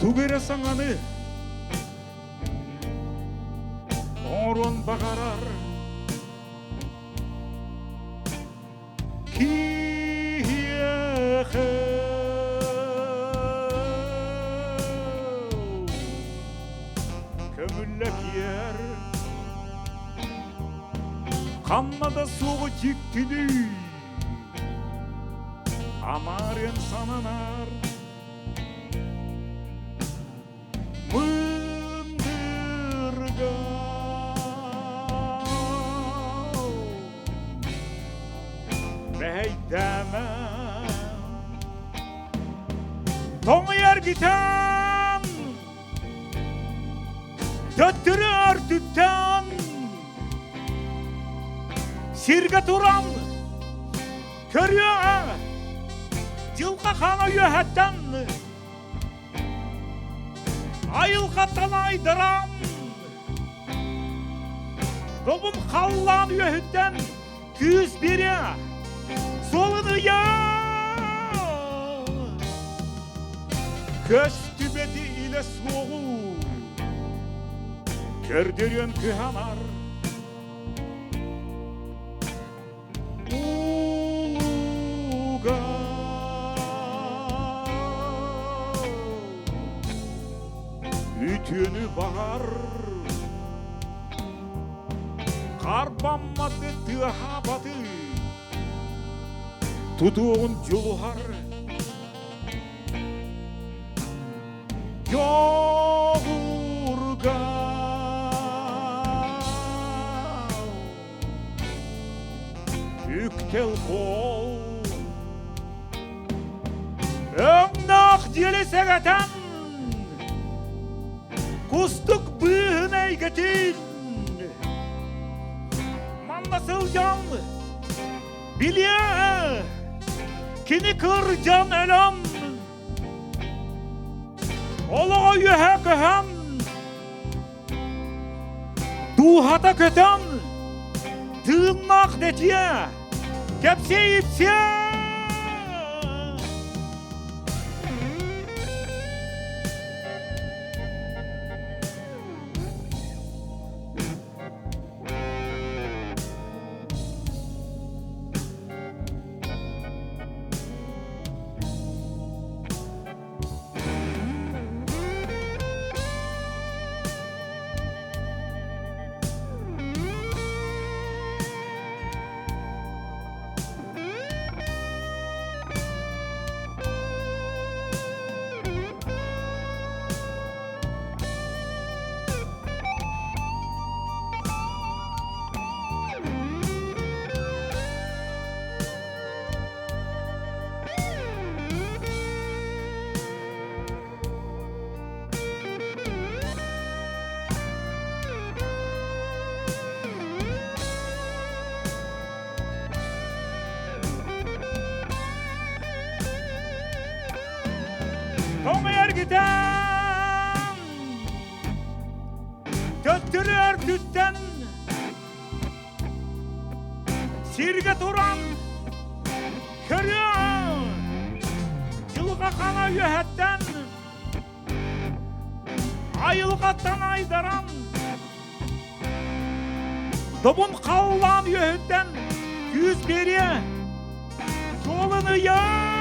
Тугере саңаны оңырон бағарар киеқі көмілләк ер қаннада соғы тектіні амарен сананар мындырға бәйдәмә тоңы әргітен төттірі әртіттен сирге туран көрі жылға қана үйәттен айылғаттан айдырам добын қаллан үйәттен күз бере солыны я көз түбеті иле соғу көрдерен күйанар уға үтіні бағар қарбаммады тыхабады тұтуын жолуғар жоғырға үктел қол өңнақ делесегетен Кустук быһын әйгетин Маннасыл жан Биле Кини кыр жан әлем Олыға үйәһә көһән Духата көтен Тыыннақ детие Кепсейіпсе Тоңы әргітен Төттірі әртіттен Сирге туран Көрі Жылға қана үйәттен Айылғаттан айдаран Добын қаллан үйәттен Күз бере Солыны я